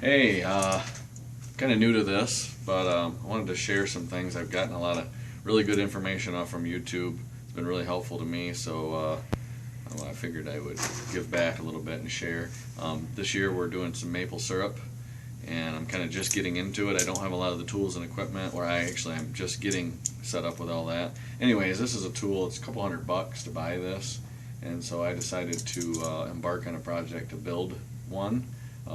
Hey, kind of new to this, but I wanted to share some things. I've gotten a lot of really good information off from YouTube. It's been really helpful to me, so I figured I would give back a little bit and share. This year we're doing some maple syrup, and I'm kind of just getting into it. I don't have a lot of the tools and equipment, or I'm just getting set up with all that. Anyways, this is a tool. It's a couple $100 to buy this, and so I decided to embark on a project to build one.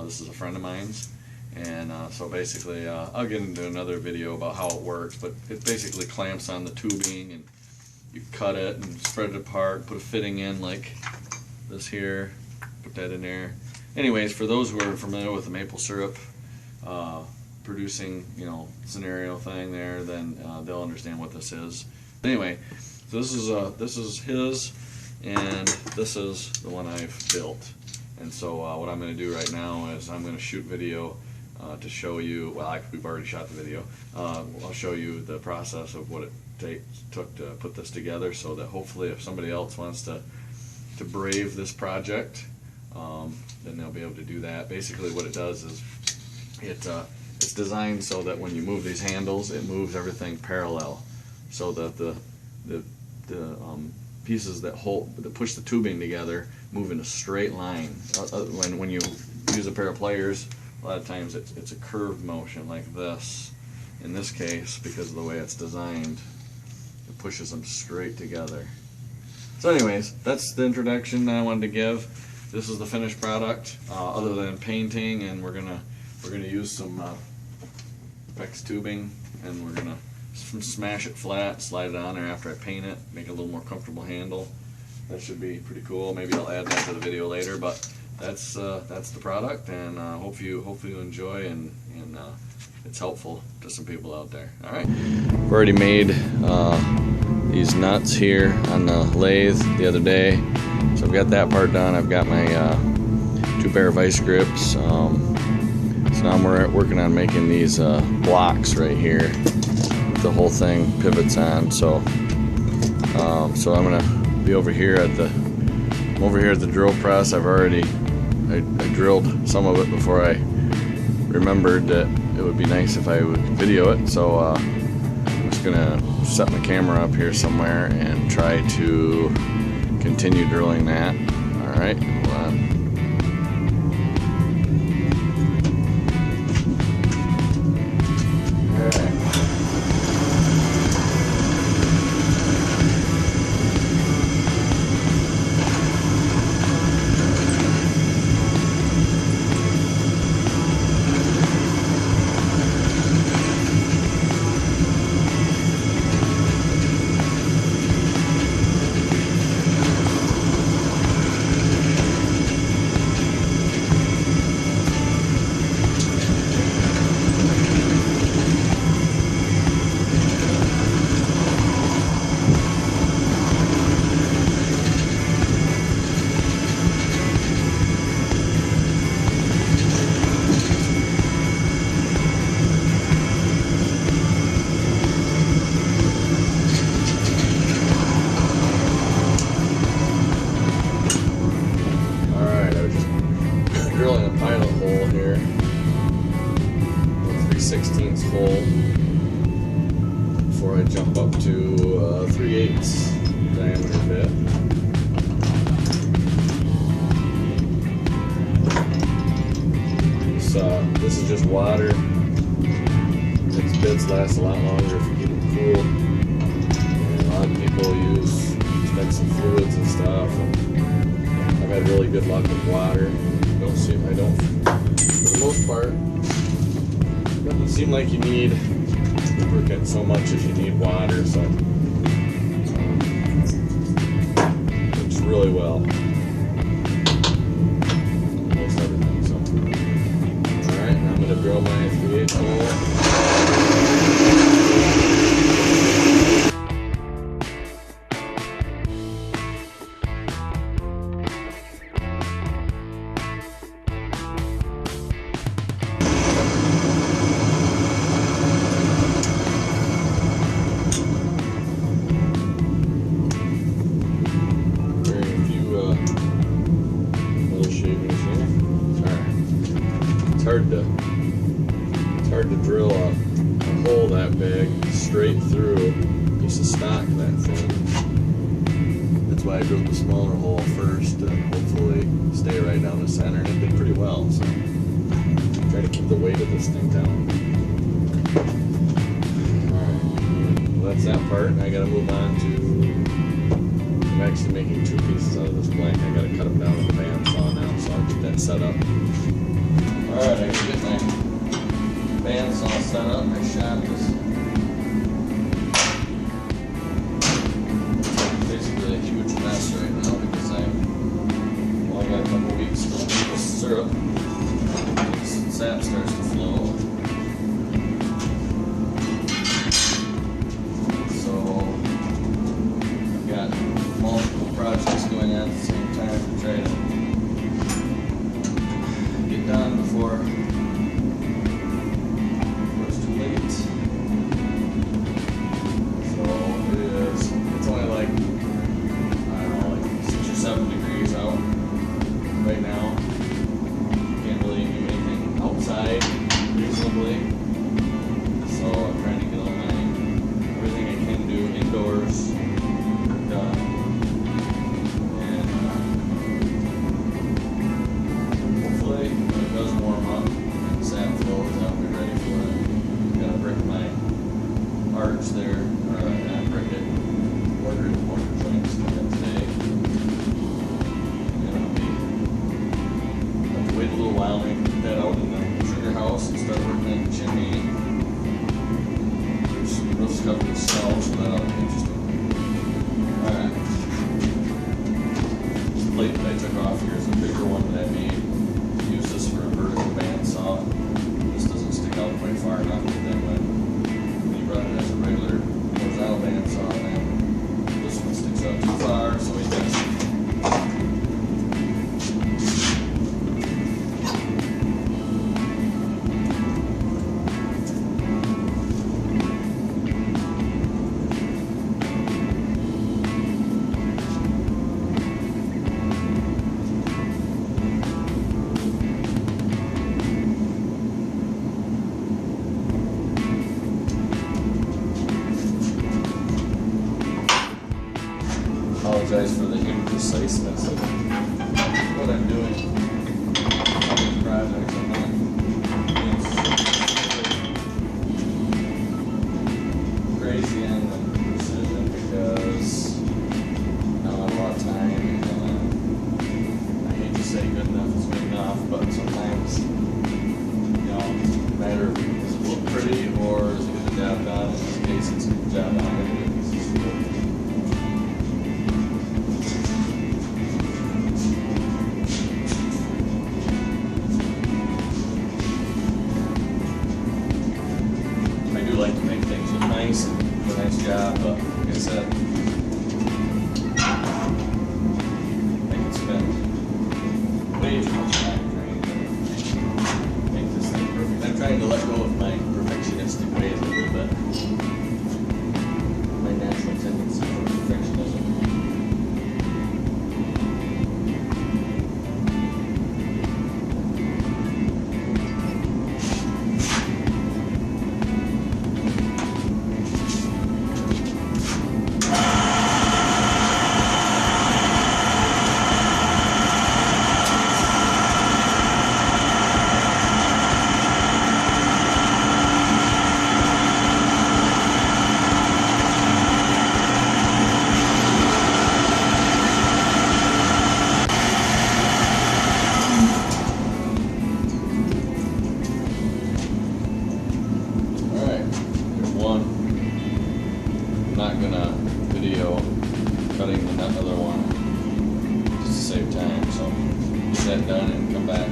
This is a friend of mine's, and so basically I'll get into another video about how it works, but it basically clamps on the tubing, and you cut it and spread it apart, put a fitting in like this here, put that in there. Anyways, for those who are familiar with the maple syrup producing, scenario thing there, then they'll understand what this is. Anyway, so this is his, and this is the one I've built. And so what I'm going to do right now is I'm going to shoot video to show you, we've already shot the video. I'll show you the process of what it took to put this together, so that hopefully if somebody else wants to brave this project, then they'll be able to do that. Basically what it does is it's designed so that when you move these handles, it moves everything parallel, so that the pieces that push the tubing together move in a straight line. When you use a pair of pliers, a lot of times it's a curved motion like this. In this case, because of the way it's designed, it pushes them straight together. So anyways, that's the introduction that I wanted to give. This is the finished product, other than painting, and we're gonna use some PEX tubing, and we're gonna smash it flat, slide it on there after I paint it, make it a little more comfortable handle. That should be pretty cool. Maybe I'll add that to the video later, but that's the product, and hope you enjoy, and it's helpful to some people out there. All right. I've already made these nuts here on the lathe the other day, so I've got that part done. I've got my 2 pair of vice grips. So now I'm working on making these blocks right here. The whole thing pivots on. So so I'm gonna be over here at the drill press. I drilled some of it before I remembered that it would be nice if I would video it. So I'm just gonna set my camera up here somewhere and try to continue drilling that. All right, hold on. Drilling a pilot hole here, 3/16 hole, before I jump up to 3/8 diameter bit. This is just water. These bits last a lot longer if you keep them cool. And a lot of people use expensive fluids and stuff. And I've had really good luck with water. I don't, for the most part, it doesn't seem like you need lubricant so much as you need water, so it works really well. Most everything, so. Alright, now I'm going to drill my 3/8 hole. hard to drill a hole that big straight through a piece of stock that thin. That's why I drilled the smaller hole first to hopefully stay right down the center, and it did pretty well. So try to keep the weight of this thing down. Alright, well, that's that part. I gotta move on to, I'm actually making two pieces out of this plank. I gotta cut them down with a bandsaw now, so I'll get that set up. Alright, I can get my bandsaw set up. My shop is basically a huge mess right now because I got a couple weeks till maple syrup. Sap starts to flow. So I've got multiple projects going on at the same time to try to get done before it's too late. So it's only like, I don't know, like 6 or 7 degrees out right now. Can't really do anything outside reasonably. So I'm trying to get all everything I can do indoors done. And hopefully when it does warm up and sap flows, I'll be ready for it. I'm gonna brick my arch there, or not brick it, ordered mortar joints today. And I'll have to wait a little while and put that out in the sugar house and start working on the chimney. There's some roofs covered with snow, so that'll be interesting. Alright. This plate that I took off here is a bigger one that I made. Use this for a vertical bandsaw. This doesn't stick out quite far enough, but then when you run it as a regular horizontal bandsaw, then this one sticks out too far, so we got apologize for the impreciseness of what I'm doing. These projects, I'm not being crazy on the precision because I don't have a lot of time, and I hate to say good enough is good enough, but sometimes, you know, it's a matter of does it look pretty or is it get the job done? In this case, it's a good job done. Like to make things look nice and do a nice job, but like I said, I can spend way too much time trying to make this thing perfect. I'm trying to let go of my perfectionistic ways a little bit. My natural tendency for perfectionism. Not gonna video cutting the other one just to save time, so get that done and come back.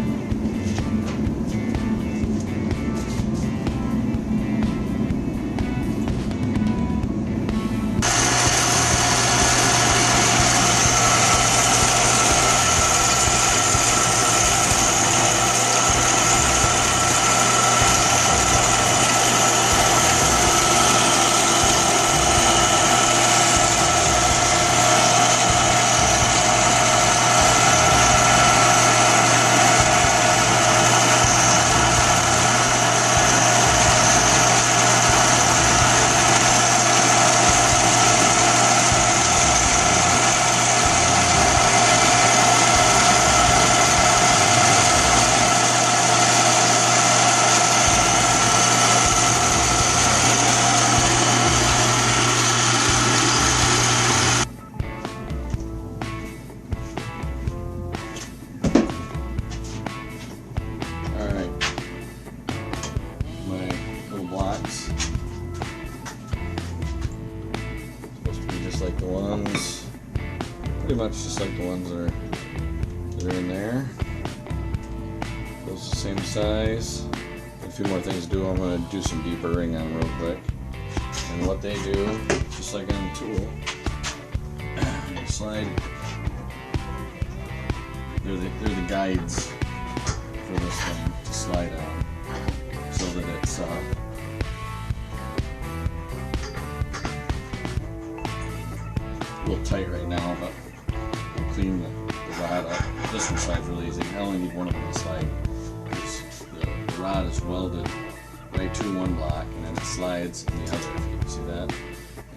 pretty much just like the ones that are in there. Those are the same size. A few more things to do. I'm going to do some deburring on them real quick. And what they do, just like on the tool, you slide. They're the guides for this thing to slide on, so that it's a little tight right now, but I'll clean the rod up. This one slides really easy. I only need one of them to slide. The rod is welded right to one block, and then it slides in the other, if you can see that.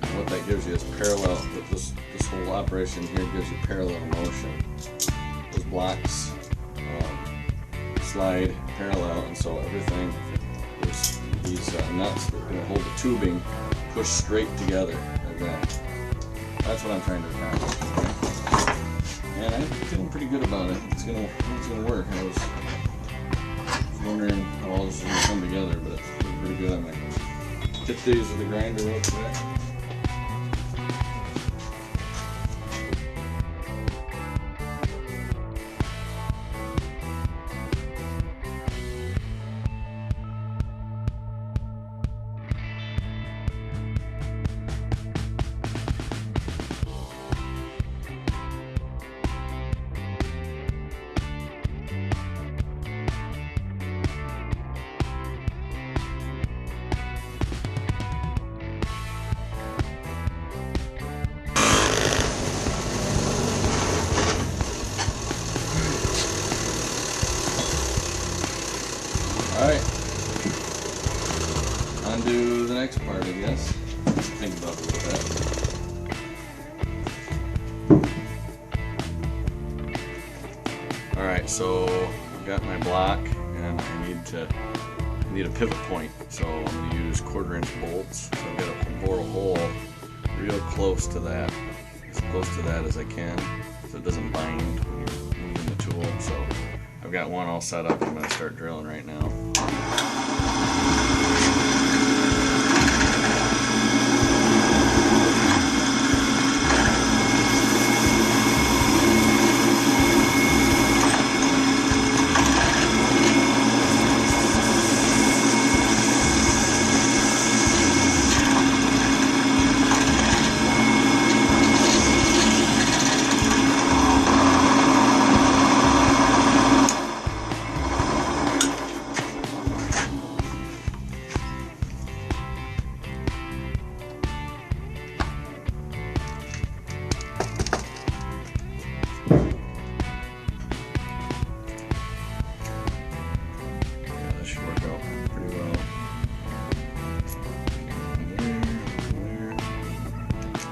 And what that gives you is parallel. This whole operation here gives you parallel motion. Those blocks slide parallel, and so everything, there's these nuts that are going to hold the tubing pushed straight together like that. That's what I'm trying to accomplish. And I'm feeling pretty good about it. It's gonna work. I was wondering how all this is gonna come together, but it's pretty good. I'm gonna hit these with the grinder real quick. Alright, on to the next part, I guess. Think about it a little bit. Alright, so I've got my block, and I need a pivot point, so I'm going to use 1/4" bolts. So I've got to bore a hole real close to that, as close to that as I can, so it doesn't bind when you're moving the tool. So I've got one all set up. I'm going to start drilling right now.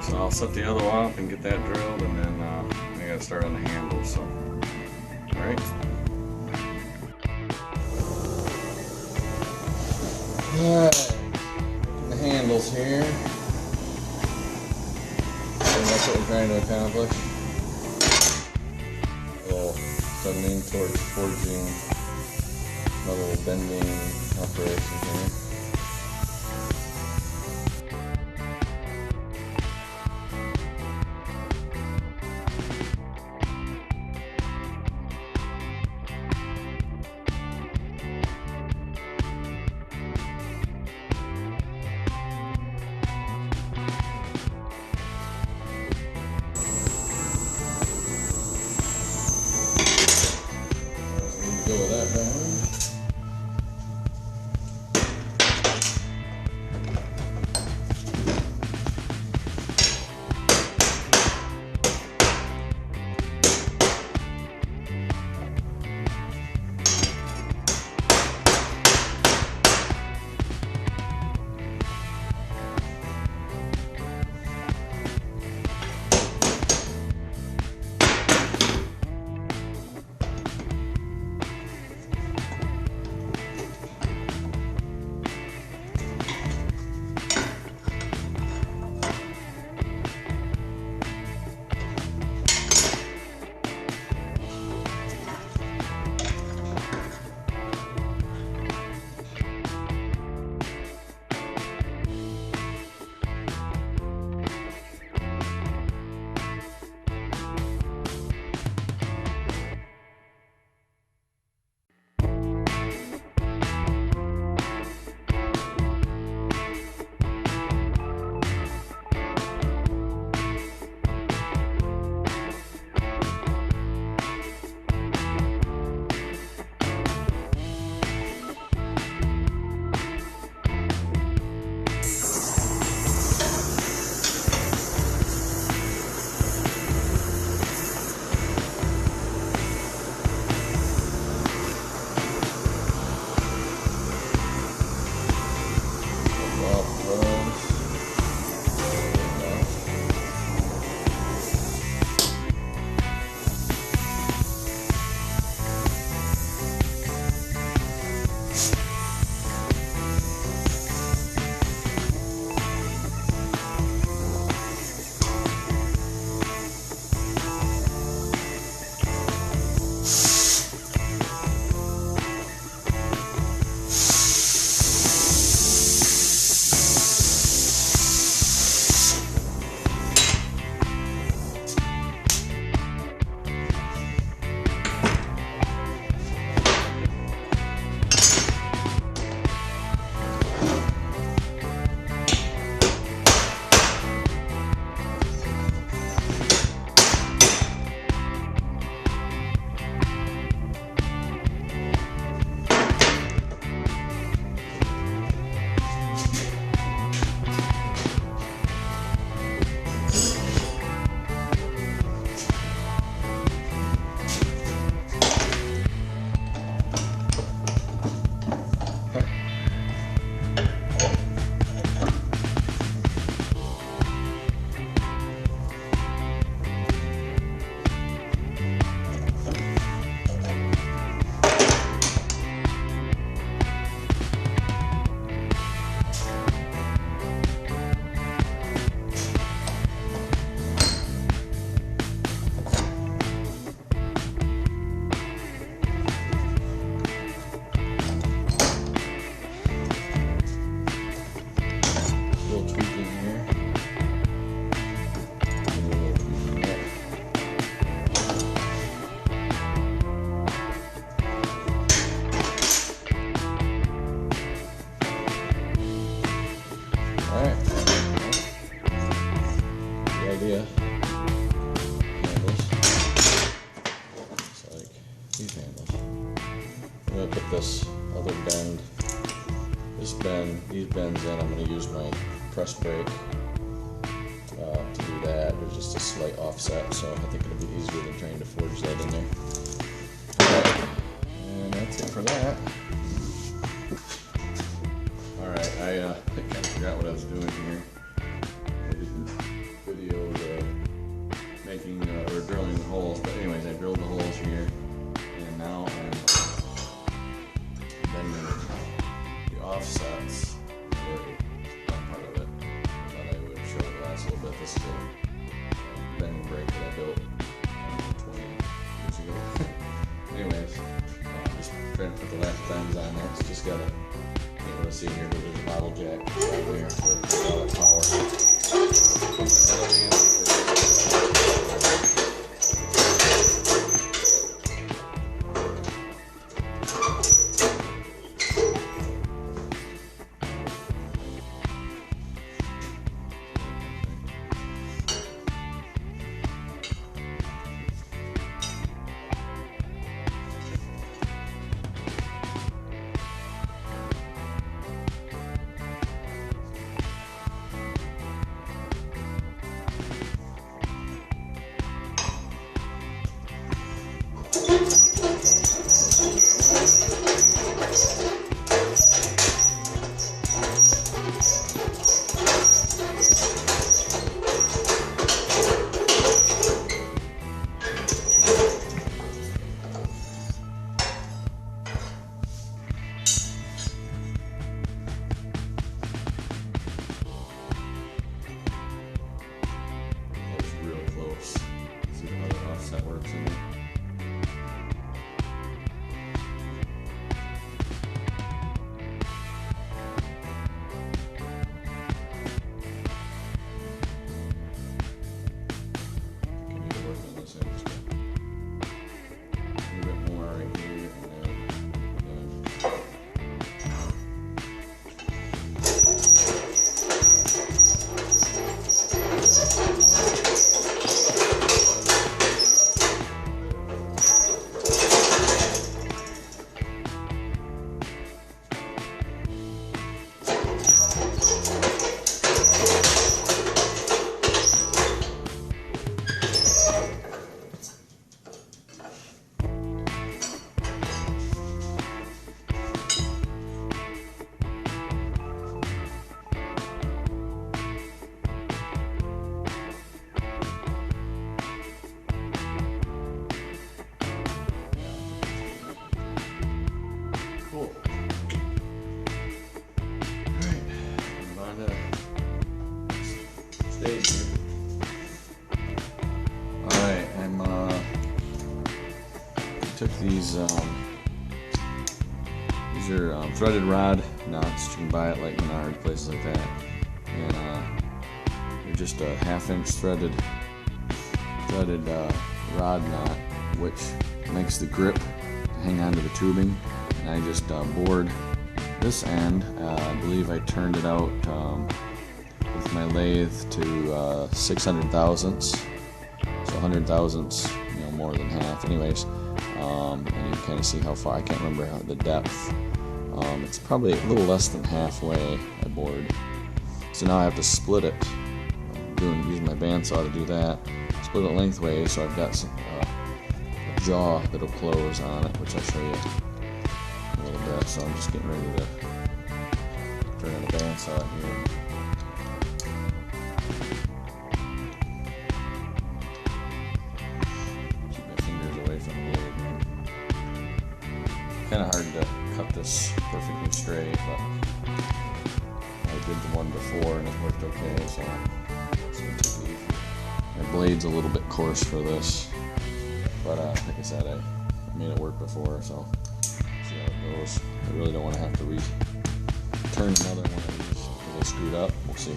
So I'll set the other off and get that drilled, and then I gotta start on the handle. So, all right. Alright, the handles here. And that's what we're trying to accomplish. A little sending towards forging, another bending operation here. Go with that down. put this other bend, these bends in. I'm going to use my press brake to do that. There's just a slight offset, so I think it'll be easier than trying to forge that in there. Alright, and that's it for that. Alright, I kind of forgot what I was doing here. I didn't video the making or drilling the holes, but anyways, I drilled the holes here, and now I'm bending the offsets for one part of it. I thought I would show the last little bit. This is a bending brake that I built 20 years ago. Anyways, just trying to put the last bends on there. It's just got a, you able to see here, but there's a bottle jack right there for all the power. That works in there. I need to work on this end just a little bit more right here and then. Cool. Alright, move on to the stage here. Alright, I took these are threaded rod knots. You can buy it like Menards, places like that. And they're just a 1/2 inch threaded rod knot, which makes the grip hang onto the tubing. And I just bored this end. I believe I turned it out with my lathe to 600 thousandths, so 100 thousandths, more than half. Anyways, and you can kind of see how far. I can't remember the depth. It's probably a little less than halfway I bored. So now I have to split it. Using my bandsaw to do that. Split it lengthways, so I've got some a jaw that'll close on it, which I'll show you a little bit. So I'm just getting ready to turn on the bandsaw here. Keep my fingers away from the blade. Kind of hard to cut this perfectly straight, but I did the one before and it worked okay, so it's gonna take it easy. My blade's a little bit coarse for this, but like I said, I made it work before, so see how it goes. I really don't want to have to turn another one of these because I screwed up. We'll see.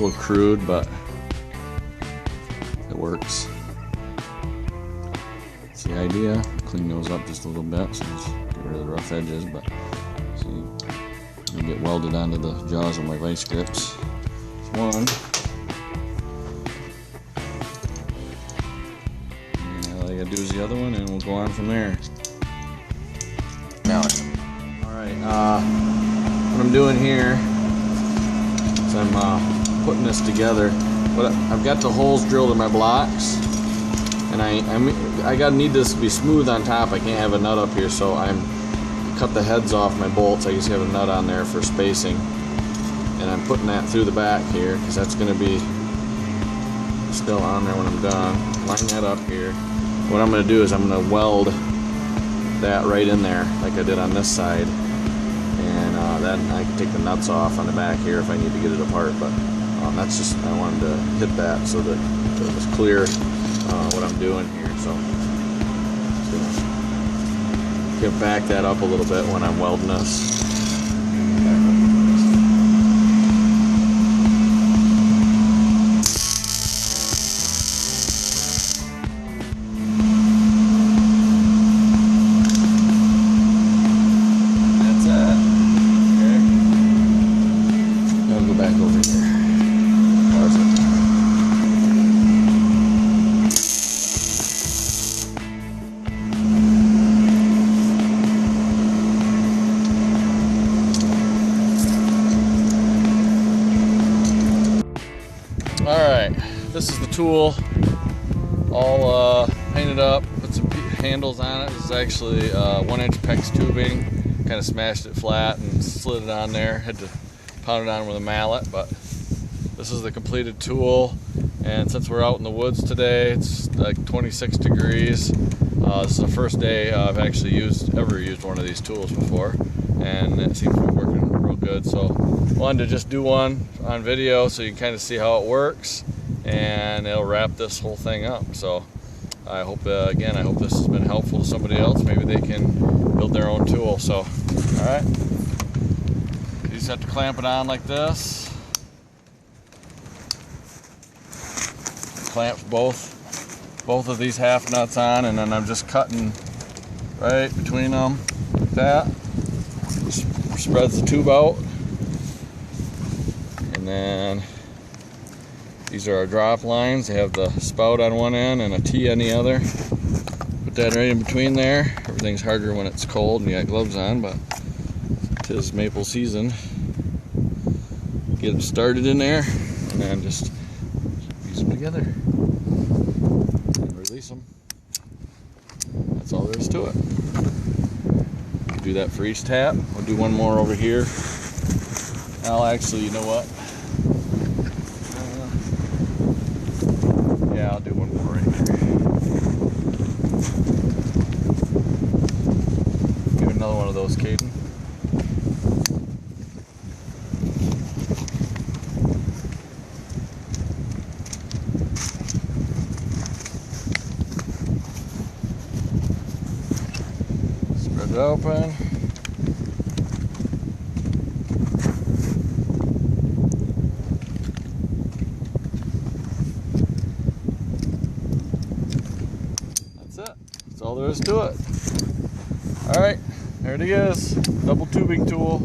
little crude, but it works. That's the idea. Clean those up just a little bit, so just get rid of the rough edges, but see, they get welded onto the jaws of my vice grips. That's one. And all I gotta do is the other one, and we'll go on from there. Now, alright, what I'm doing here is I'm putting this together. But I've got the holes drilled in my blocks, and I need this to be smooth on top. I can't have a nut up here, so I'm cut the heads off my bolts. I just have a nut on there for spacing, and I'm putting that through the back here because that's going to be still on there when I'm done. Line that up here. What I'm going to do is I'm going to weld that right in there like I did on this side, and then I can take the nuts off on the back here if I need to get it apart. But that's just, I wanted to hit that so that it was clear what I'm doing here. So just gonna back that up a little bit when I'm welding this. That's it. Okay. I'll go back over here. Alright, this is the tool all painted up, put some handles on it. This is actually 1-inch PEX tubing, kind of smashed it flat and slid it on there. Had to pound it on with a mallet, but this is the completed tool. And since we're out in the woods today, it's like 26 degrees. This is the first day I've actually ever used one of these tools before, and it seems to be working real good. So wanted to just do one on video so you can kind of see how it works, and it'll wrap this whole thing up. So I hope again, I hope this has been helpful to somebody else. Maybe they can build their own tool. So all right, you just have to clamp it on like this. Clamp both of these half nuts on, and then I'm just cutting right between them like that. Spreads the tube out, and then these are our drop lines. They have the spout on one end and a T on the other. Put that right in between there. Everything's harder when it's cold and you got gloves on, but 'tis maple season. Get them started in there, and then just use them together and release them. That's all there is to it. Do that for each tap. We'll do one more over here. I'll actually, you know what? Yeah, I'll do one more right here. Give another one of those, Caden. Spread it open. That's all there is to it. Alright, there it is. Double tubing tool.